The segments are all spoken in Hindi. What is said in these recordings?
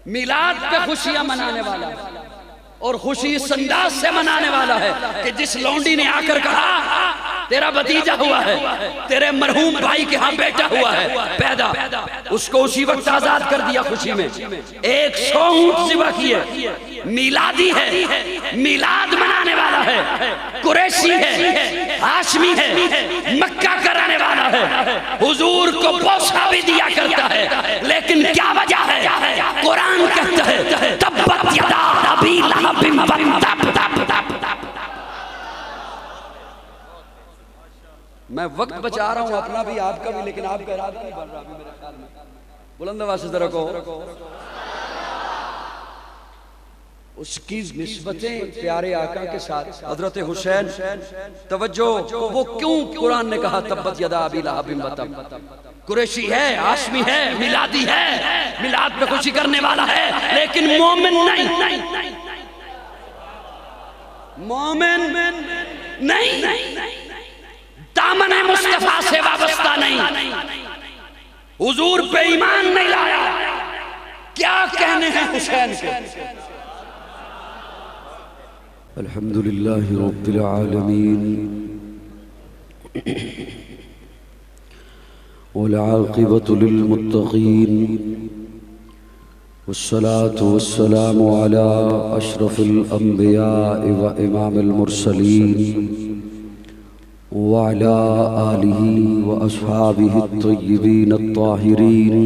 मिलाद पे खुशियां मनाने वाला है और खुशी इस अंदाज से मनाने वाला है कि जिस लौंडी ने आकर कहा तेरा भतीजा हुआ है, तेरे मरहूम भाई के यहाँ बेटा हुआ है पैदा, उसको उसी वक्त आजाद कर दिया खुशी में। 100 ऊंट ज़िबा किए। मिलादी है, मिलाद मनाने वाला है, कुरैशी है, हाशमी है, मक्का कराने वाला है, हुजूर को बोसा भी दिया करता है। लेकिन क्या वजह है? कुरान कहता है तब्बत यदा अबी लहबिन व तब। मैं वक्त बचा रहा हूं अपना भी आपका भी, लेकिन आपका इरादा नहीं बन रहा अभी मेरे ख्याल में। बुलंद आवाज़ से जरा को उसकी निस्बतें प्यारे आका के साथ हजरत हुसैन तवज्जो, वो क्यों कुरान ने कहा तब्बत यदा अबी लहबिन व तब। कुरैशी है, हाशमी है, मिलादी है, मिलाद पे खुशी करने वाला है, लेकिन मोमिन नहीं, मोमिन नहीं, दामन मुस्तफा से वाबस्ता नहीं, हुजूर पे ईमान नहीं लाया। क्या कहने हैं हुसैन के? अल्हम्दुलिल्लाहि रब्बिल आलमीन वल आक़िबतु लिल मुत्तक़ीन वस्सलातु वस्सलामु अला अशरफिल अंबिया व इमामिल मुरसलीन व अला आलिहि व अस्हाबिहि अत्तय्यिबीन अत्ताहिरीन।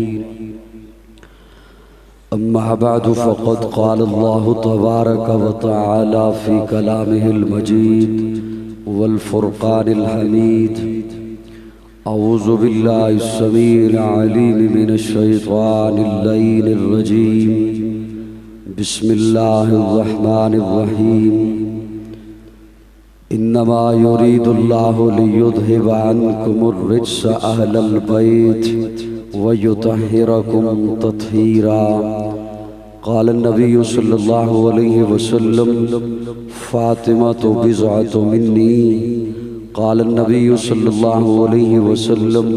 अम्मा बअदु फ़क़द क़ाल अल्लाहु तबारक व तआला फ़ी कलामिहिल मजीद वल फ़ुरक़ानिल हमीद। अऊज़ु बिल्लाहिस समीइल अलीम मिनश शैतानिर लईनिर रजीम। बिस्मिल्लाहिर रहमानिर रहीम। इन्नमा युरीदुल्लाहु लियुज़हिबा अन्कुमुर रिज्स अहलल बैत व युतहिरकुम तत्हीरा। क़ाल नबी सल्लल्लाहु अलैहि वसल्लम फ़ातिमतु बिज़अतु मिन्नी। क़ाल नबी सल्लल्लाहु अलैहि वसल्लम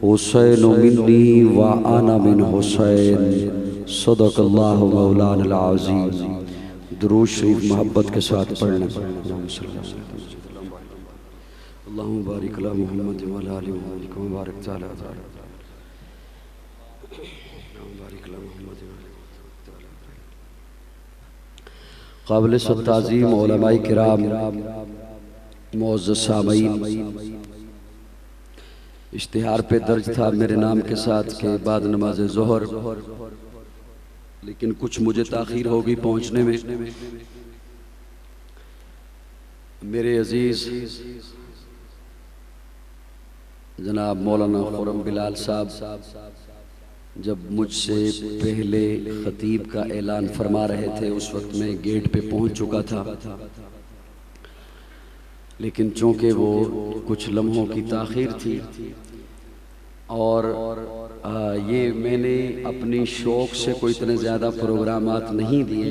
हुसैन मिन्नी व अना मिन हुसैन। सदक़ल्लाहु मौलाना अज़ीम। दुरूद शरीफ मोहब्बत के साथ पढ़ना। अल्लाहुम्मा बारिक अला मुहम्मद व अला आलि मुहम्मद कमा बारकता अला काबिल ताज़ीम उलमाए किराम, मुअज़्ज़ज़ सामीन, इश्तिहार पे दर्ज था मेरे नाम के साथ के बाद नमाज ज़ोहर, लेकिन कुछ मुझे ताख़ीर हो गई पहुँचने में। मेरे अजीज़ जनाब मौलाना खुर्रम बिलाल साहब जब मुझसे पहले ख़तीब का ऐलान फरमा रहे थे, उस वक्त मैं गेट पे पहुंच चुका था, लेकिन चूँकि वो कुछ लम्हों की ताख़ीर थी और ये मैंने अपनी शौक़ से कोई इतने ज़्यादा प्रोग्रामात नहीं दिए।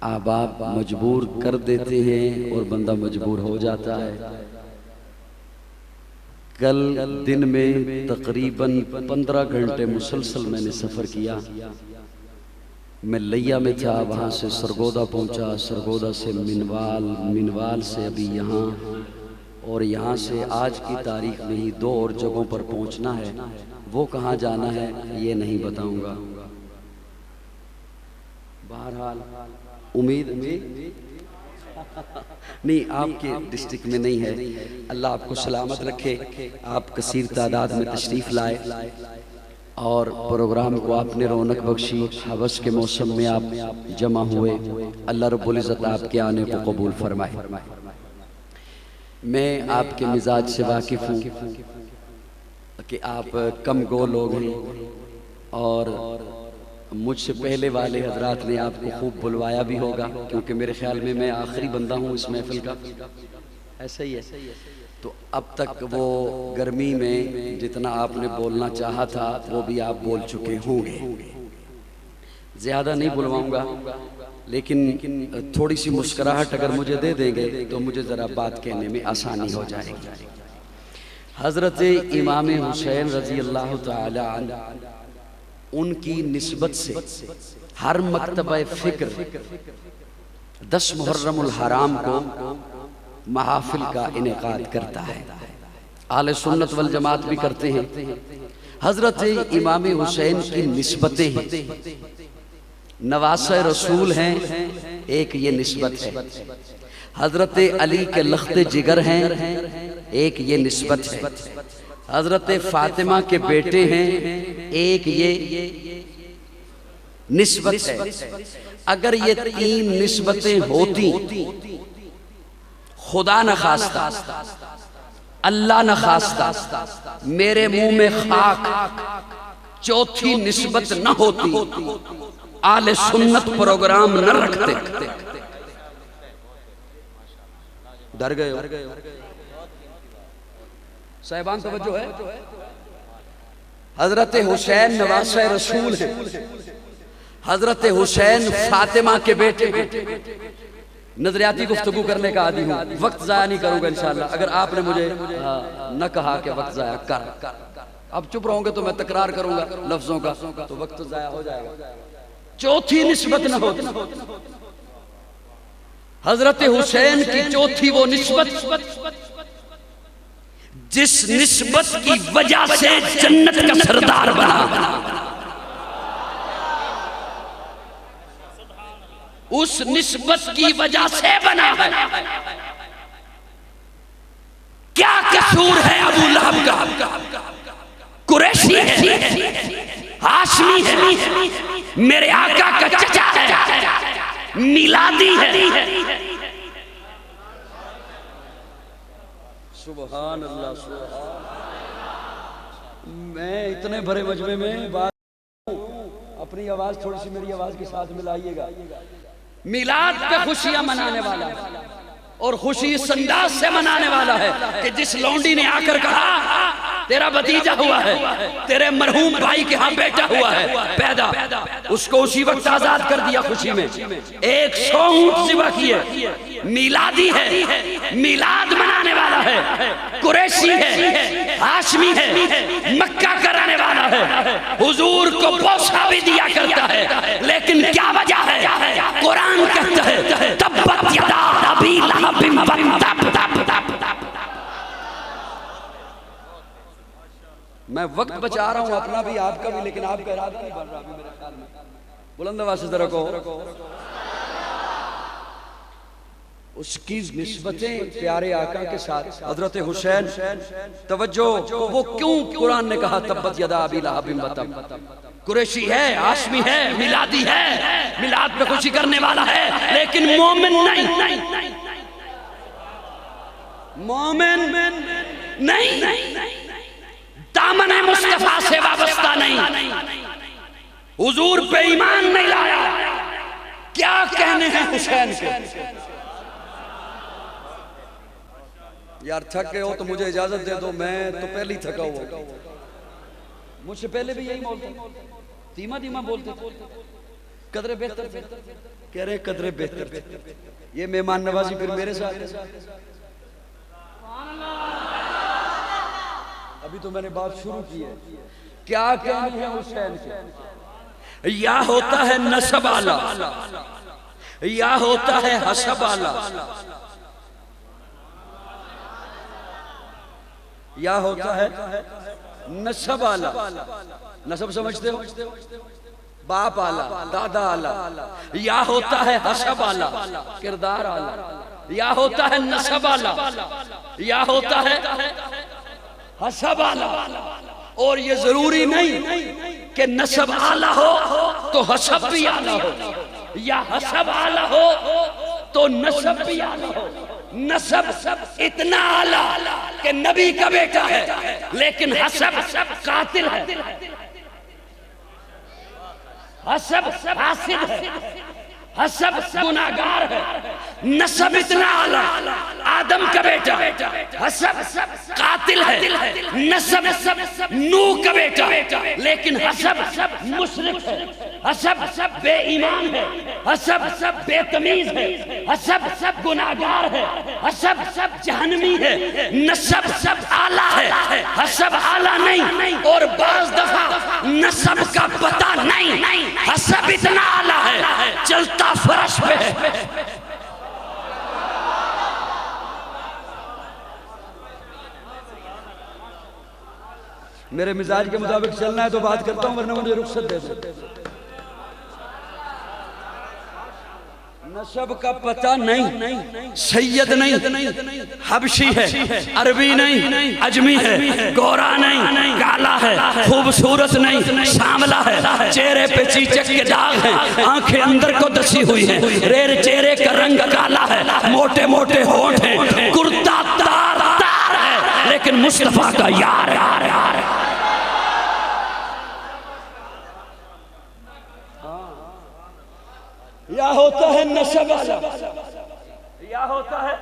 आप मजबूर कर देते हैं और बंदा मजबूर हो जाता है। कल दिन में तकरीबन 15 घंटे मुसलसल मैंने सफ़र किया। मैं लिया में था, वहाँ से सरगोदा पहुँचा, सरगोदा से मिनवाल, मिनवाल से अभी यहाँ, और यहाँ से आज की तारीख में ही 2 और जगहों पर पहुँचना है। वो कहाँ जाना है ये नहीं बताऊँगा। बहरहाल उम्मीद नहीं, आपके डिस्ट्रिक्ट में नहीं है। अल्लाह आपको सलामत रखे। आप कसीर तादाद में तशरीफ़ लाए और प्रोग्राम को आपने रौनक बख्शी। हवस के मौसम में आप जमा हुए। अल्लाह रब्बुल इज़्ज़त आपके आने को कबूल फरमाए। मैं आपके मिजाज से वाकिफ़ हूँ कि आप कम गो लोग हैं और मुझसे पहले वाले हजरात ने आपको खूब बुलवाया भी होगा, क्योंकि मेरे ख्याल में मैं आखिरी बंदा हूँ इस महफिल का। ऐसा ही है। तो अब तक वो गर्मी में जितना आपने बोलना चाहा था वो भी आप बोल चुके होंगे। ज़्यादा नहीं बुलवाऊँगा, लेकिन थोड़ी सी मुस्कुराहट अगर मुझे दे देंगे तो मुझे ज़रा बात कहने में आसानी हो जाएगी। हज़रत इमाम हुसैन रज़ी अल्लाह तआला अन्हु उनकी निस्बत से हर मकतबा फिक्र 10 मुहर्रमुल हराम को महाफिल का इनेकाद करता है। आले सुन्नत वल जमात भी करते हैं। हजरत इमाम हुसैन की निस्बतें हैं, नवासे रसूल हैं, एक ये निस्बत है। हजरत अली के लख्ते जिगर हैं, एक ये निस्बत है। हजरत फातिमा के बेटे हैं, एक ये निस्बत है। अगर ये 3 निस्बतें होती, खुदा न खास्ता, अल्लाह न खास्ता, मेरे मुंह में खाक, चौथी निस्बत न होती, आले सुन्नत प्रोग्राम न रखते। डर गए साहिबान, तवज्जो है। हजरत हुसैन नवासे रसूल है, हजरत हुसैन फातिमा के बेटे। नजरियाती गुफ्तगू करने का आदी हूँ, वक्त जाया नहीं करूंगा इंशाल्लाह। अगर आपने मुझे न कहा कि वक्त जाया कर, अब चुप रहोगे तो मैं तकरार करूंगा लफ्जों का, तो वक्त तो जाया हो जाएगा। चौथी निस्बत न होती। हजरत हुसैन की चौथी वो निस्बत जिस निस्बत की वजह से जन्नत का सरदार बना, उस निस्बत की वजह से बना है। क्या कसूर है अबू लहब का? कुरैशी है, हाशमी है, मेरे आका का चचा है, मिलादी है। सुभान अल्लाह, सुभान। मैं इतने भरे मजमे में बात, अपनी आवाज थोड़ी सी मेरी आवाज के साथ मिलाइएगा। मिलाद पे खुशियां मनाने वाला और खुशी इस अंदाज से मनाने वाला है कि जिस लौंडी ने आकर कहा तेरा भतीजा हुआ है, तेरे मरहूम भाई के यहाँ बेटा हुआ है पैदा, उसको उसी वक्त आजाद कर दिया खुशी में। 100 ऊंट सिवा किए। मिलादी है, मिलाद मनाने वाला है, कुरैशी है, हाशमी है, मक्का कराने वाला है, हुजूर को पोसा भी दिया करता है। लेकिन क्या वजह है? कुरान कहता है तब्बत यदा अबी लहबिन व तब। मैं वक्त बचा रहा हूं अपना भी, आपका भी, लेकिन आपका इरादा नहीं बन रहा अभी मेरे ख्याल में। बुलंद आवाज से जरा को। उसकी निस्बतें प्यारे आका के साथ। हजरत हुसैन, तवज्जो, वो क्यों कुरान ने कहा तब्बत यदा अबी लहबिन व तब? कुरैशी है, हाशमी है, मिलादी है, मिलाद पे खुशी करने वाला है, लेकिन मोमिन नहीं, मोमिन नहीं, दामन मुस्तफा से वाबस्ता नहीं, हुजूर पे ईमान नहीं लाया। क्या कहने हैं हुसैन के? यार थक गए हो तो मुझे इजाजत दे दो, मैं तो पहले ही थका हुआ। मुझसे पहले भी यही बोलते, धीमा धीमा बोलते, कदरे बेहतर कह रहे, कदरे बेहतर। ये मेहमान नवाजी फिर मेरे साथ। अभी तो मैंने बात शुरू की है। क्या कहने हैं हुसैन के? या होता है नसब आला, या होता है हसब आला, या होता है नसब आला। नसब समझते हो? बाप आला, दादा आला। या होता है हसब आला, किरदार आला। या होता है नसब आला, या होता है हसब आला। और ये जरूरी नहीं कि नसब आला हो तो हसब भी आला हो, या हसब आला हो तो नसब भी आला हो। नसब इतना आला कि नबी का बेटा है, लेकिन हसब कातिल है, हसब फासिद है, हसब गुनाहगार है। नसब इतना आला, आदम का बेटा, हसब कातिल है, नसब नूह का बेटा, लेकिन हसब मुशरिक है, हसब बेईमान है, हसब बेतमीज है, हसब गुनाहगार है, हसब जहन्नमी है, नसब आला है, हसब आला नहीं। और बाज दफा नसब का पता नहीं, हसब इतना आला है चलता फर्श पे है। मेरे मिजाज के मुताबिक चलना है तो बात करता हूं, वरना मुझे रुखसत दे दो। नसब का पता नहीं, सैयद नहीं, हबशी है, अरबी नहीं, अजमी है, गोरा नहीं, काला है, खूबसूरत नहीं, सांवला है, चेहरे पे चीचक के दाग हैं, आंखें अंदर को दसी हुई हैं, रेर चेहरे का रंग काला है, मोटे मोटे होंठ हैं, कुर्ता तार है, लेकिन मुस्तफा का यार यार। या होता है नसब वाला, या होता है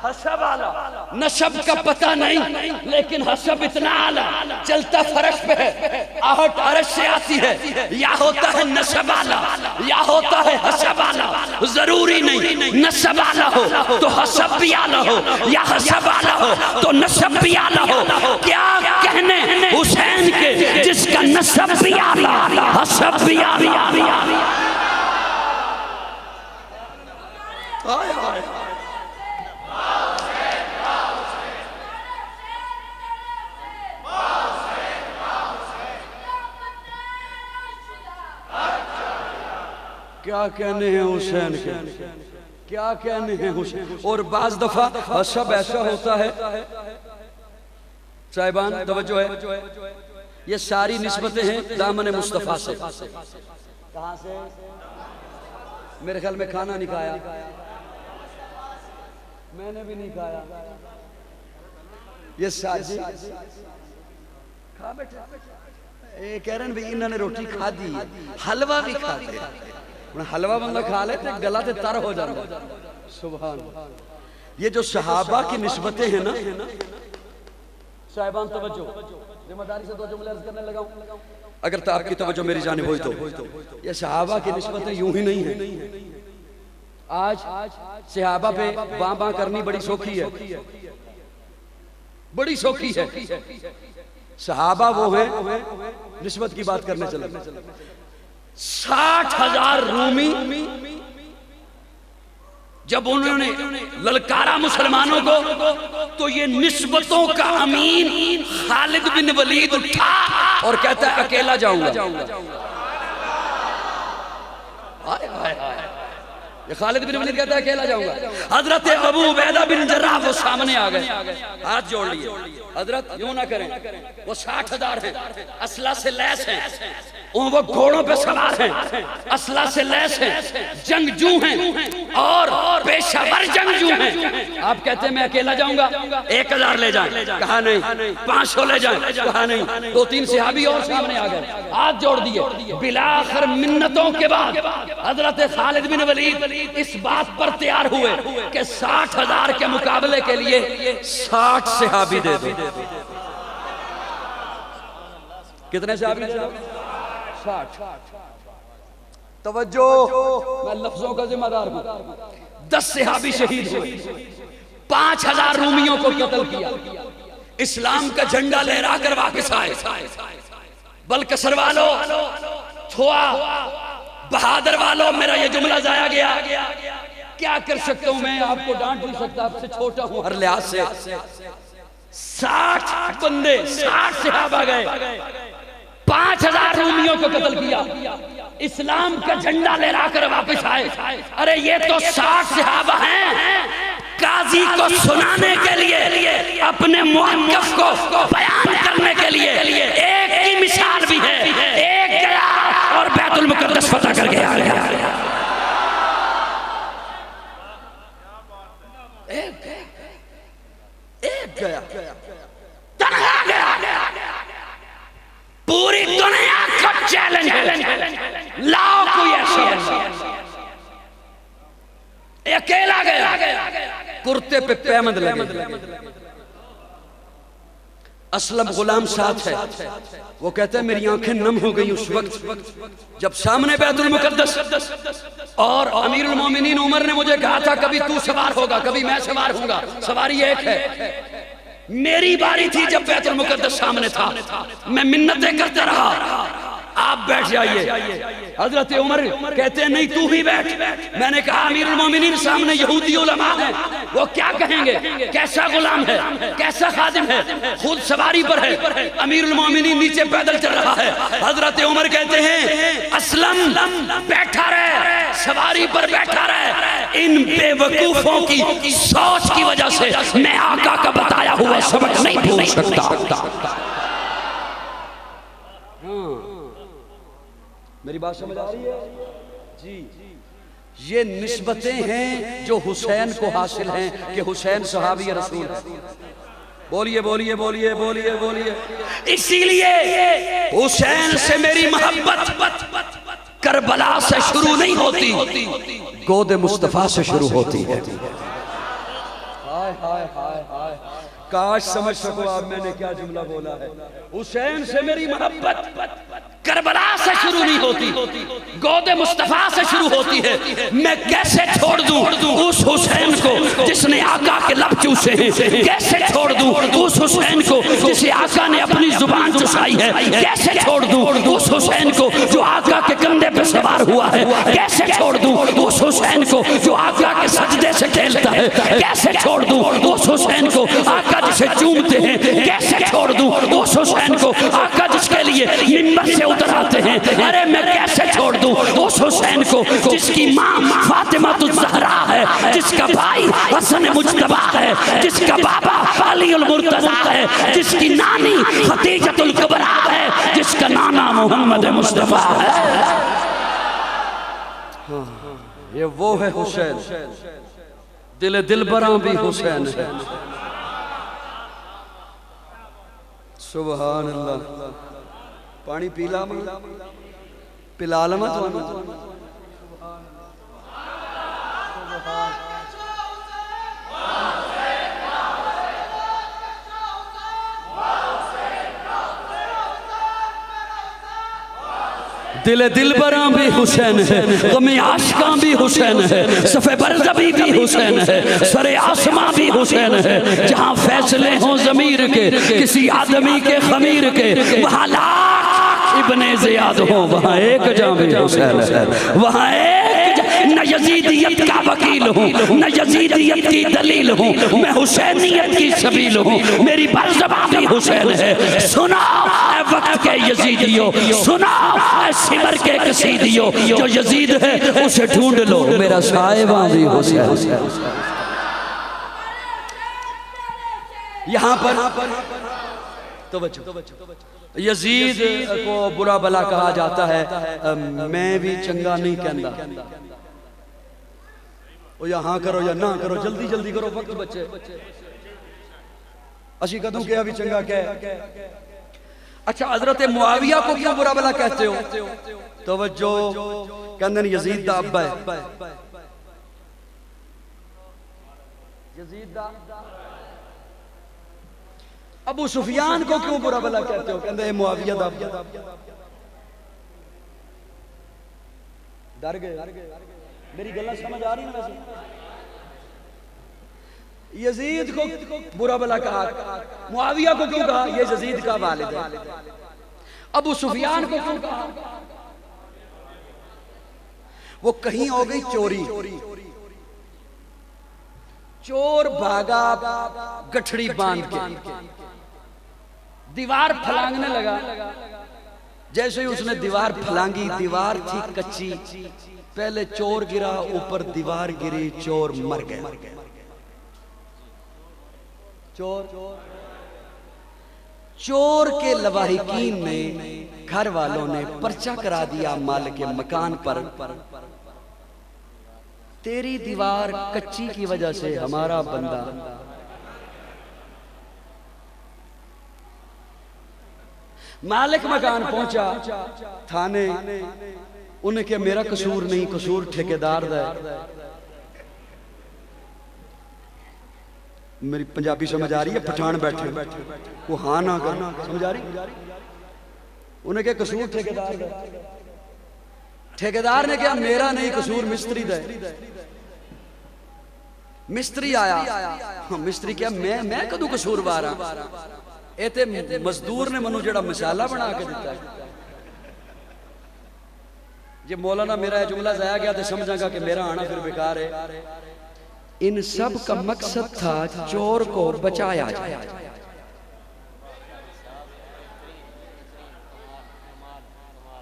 हसब वाला। नसब का पता नहीं, लेकिन हसब इतना आला चलता फर्श पे है, आहट अरश से आती है। या होता है नसब वाला, या होता है हसब वाला। जरूरी नहीं नसब वाला हो तो हसब भी आला हो, या हसब वाला हो तो नसब भी आला हो। क्या कहने हुसैन के जिसका नसब भी आला, हसब भी आला। क्या कहने हैं हुसैन के, क्या कहने हैं हुसैन। और बाज दफा सब ऐसा होता है साहिबान, तवज्जो है, ये सारी निस्बतें हैं दामन मुस्तफा से। कहां से? मेरे ख्याल में खाना नहीं खाया, मैंने भी नहीं खाया, ये साजी खा बैठे। ये कह रहे हैं भाई इन्होंने रोटी खा दी, हलवा भी खाते, हलवा बंदा खा ले तो गला ते तर हो जाता। सुभान। ये जो सहाबा की निस्बतें हैं ना साहिबान, तवज्जो, जिम्मेदारी से दो जुमले अर्ज करने लगा हूं, अगर तो आपकी तवज्जो मेरी जानिब हुई तो। ये सहाबा की निस्बतें यूं ही नहीं है। आज सहाबा पे बां बां करनी बड़ी सौखी है, बड़ी सौखी है। सहाबा वो है, निस्बत की बात करने चले, 60,000 रूमी जब उन्होंने ललकारा मुसलमानों को, तो ये निस्बतों का अमीन खालिद बिन वलीद उठा और कहता है अकेला जाऊंगा। ये खालिद बिन वलीद कहता है अकेला जाऊंगा। हजरत अबू उबैदा बिन जर्राह वो सामने आ गए, हाथ जोड़ लिए, हजरत यूं ना करें, वो 60,000 हैं, असला से लैस हैं, वो घोड़ों पे सवार हैं, असला से लैस हैं, जंगजू हैं और पेशावर जंगजू हैं। आप कहते हैं मैं अकेला जाऊंगा, 1000 ले जाएं, कहा नहीं, 500 ले जाएं, कहा नहीं। 2-3 सहाबी और सामने आ गए, हाथ जोड़ दिए। बिलाखिर मिन्नतों के बाद हजरत खालिद बिन वलीद इस बात पर तैयार हुए कि 60,000 के मुकाबले के लिए 60 सहाबी दे दो। कितने सहाबी? 60। तवज्जो, मैं लफ्जों का जिम्मेदार हूं। 10 सहाबी शहीद हुए, 5,000 रूमियों को कत्ल किया, इस्लाम का झंडा लहरा कर वापस आए। बलकसर वालों, थोआ, बहादुर वालों, मेरा ये जुमला जाया गया, क्या कर सकता हूं मैं, आपको डांट नहीं सकता, आपसे छोटा हूं हर लिहाज से। 60 बंदे, 60 सहाबा गए, 5,000 रूमियों को कत्ल किया, इस्लाम का झंडा लहरा कर वापस आए। अरे ये तो 60 सहाबा हैं, काजी को सुनाने के लिए, अपने मुअक्कफ को बयान करने के लिए एक ही मिसाल भी है, एक गया और बैतुल मुकद्दस फतह करके आ गया। एक गया, तन्हा गया, पूरी दुनिया का चैलेंज है, लाओ कोई ऐसा, अकेला गया। कुर्ते पे पैमंद लगे। असलम गुलाम साथ है, वो कहते हैं मेरी आंखें नम हो गई उस वक्त जब सामने बैतुल मुकद्दस और अमीरुल मोमिनीन उमर ने मुझे कहा था कभी तू सवार होगा कभी मैं सवार होऊंगा, सवारी एक है। मेरी बारी थी जब बैतुल मुकद्दस सामने था, मैं मिन्नतें करते रहा आप बैठ जाइए। हजरत उमर कहते हैं नहीं तू ही बैठ। मैंने कहा अमीरुल मोमिनीन सामने यहूदी उलमा हैं, वो क्या कहेंगे, कैसा गुलाम है, कैसा खादिम है, खुद सवारी पर है, अमीरुल मोमिनीन नीचे पैदल चल रहा है। हजरत उमर कहते हैं असलम बैठा रहे, सवारी पर बैठा रहे। इन बेवकूफों की सोच की वजह से मैं आका का बताया हुआ सबक नहीं भूल सकता। मेरी बात समझ आ रही है जी? ये निस्बतें हैं जो हुसैन को हासिल हैं कि हुसैन सहाबी रसूल है। बोलिए बोलिए बोलिए बोलिए बोलिए। इसीलिए हुसैन से मेरी मोहब्बत करबला से शुरू नहीं होती, गोद मुस्तफा से शुरू होती है। हाय हाय हाय हाय, काश समझ सको आप मैंने क्या जुमला बोला है। हुसैन से मेरी मोहब्बत करबला से शुरू नहीं होती, गोदे मुस्तफा से शुरू होती है। मैं कैसे छोड़ दूं उस हुसैन को जिसने आका के लब चूसे हैं, कैसे छोड़ दूं उस हुसैन को जिसे आका ने अपनी जुबान चुसाई है, कैसे छोड़ दूं उस हुसैन को जो आका के कंधे पे सवार हुआ है, कैसे छोड़ दूं उस हुसैन को जो आका के सजदे से खेलता है, कैसे छोड़ दूं उस हुसैन को आका जिसे चूमते हैं, कैसे छोड़ दूं उस हुसैन को आका जिसके लिए मिंबर से उतर आते हैं। अरे मैं कैसे छोड़ दूं उस हुसैन को जिसकी माँ फातिमा ज़हरा है, जिसका भाई हसन मुज्तबा है, जिसका बाबा अली उल मुर्तज़ा है, जिसकी नानी खदीजतुल कुबरा है, जिसका नाना मोहम्मद मुस्तफा है। ये वो है हुसैन, दिल दिलबरा भी हुसैन है। सुभान अल्लाह। पानी पीला पिला लमा दिल दिलबरा भी हुसैन है, गमे आशिका भी हुसैन है, सफ़े बरज़बी भी हुसैन है, सरे आसमां भी हुसैन है। जहाँ फैसले हों ज़मीर के किसी आदमी के खमीर के, वहाँ लाख इब्ने ज़ियाद हो, वहाँ एक जाम भी हुसैन है। वहाँ एक न यजीदियत का वकील हूँ, न यजीदियत की दलील हूँ, मैं हुसैनियत की सबील हूँ। मेरी बरज़बा भी हुसैन है। सुना वक्त के यजीदियो, सुना सिमर के कसीदियो, जो यजीद है उसे ढूंढ लो, मेरा साहिबा भी हुसैन। यहाँ पर तो बच्चों यजीद को बुरा भला कहा जाता है, मैं भी चंगा नहीं कहता। ओ यहाँ करो या ना करो, जल्दी जल्दी करो, वक्त बच्चे असी कदों के अभी चंगा कह। अच्छा हजरत मुआविया को क्यों बुरा भला कहते हो? तो जो कहते यजीद दा अब्बा है, यजीद दा। अबू सुफियान को क्यों बुरा भला कहते हो? कहते मुआविया दा अब्बा। डर गए? मेरी गल्ला समझ आ रही है? वैसे यजीद को बुरा भला कहा, मुआविया को क्यों कहा? ये यजीद का वालिद है। अबू सुफियान को क्यों कहा? वो कहीं हो गई चोरी, चोर भागा गठड़ी बांध के, दीवार फलांगने लगा। जैसे ही उसने दीवार फलांगी, दीवार थी कच्ची, पहले चोर गिरा, ऊपर दीवार गिरी, चोर मर गया। चोर के लवाहिकीन ने, घर वालों ने पर्चा करा दिया मालिक के मकान पर, तेरी दीवार कच्ची की वजह से हमारा बंदा मालिक मकान पहुंचा थाने, उनके मेरा कसूर नहीं, कसूर ठेकेदार दा। मेरी पंजाबी समझ आ रही है? पठान बैठे वो हाँ ना करना, समझ आ रही? उन्हें क्या कसूर ठेकेदार का? ठेकेदार ने क्या, मेरा नहीं कसूर मिस्त्री दा। मिस्त्री आया, हाँ मिस्त्री क्या, मैं कदू कसूरवार हाँ? ये ते मजदूर ने मनु जेड़ा मसाला बना के दिता। जे मौलाना मेरा जुमला जाया गया तो समझागा कि मेरा आना फिर बेकार है। इन सब का मकसद था चोर को बचाया जाए।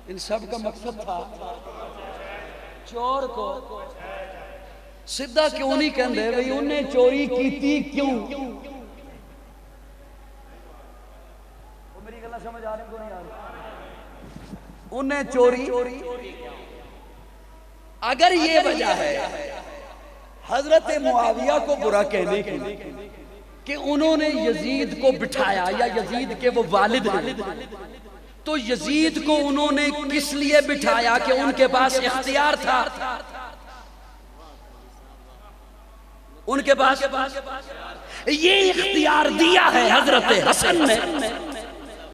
इन सब का मकसद था चोर को सीधा क्यों नहीं कहते भाई उन्हें चोरी की क्यों? मेरी गल समझ आ रही को नहीं आ रही? उन्हें चोरी, अगर ये वजह है हजरत मुआविया को बुरा कहने की कि उन्होंने यजीद को बिठाया या यजीद के वो वालिद हैं, तो यजीद को उन्होंने किस लिए बिठाया कि उनके पास इख्तियार था? उनके पास ये इख्तियार दिया है हजरत हसन ने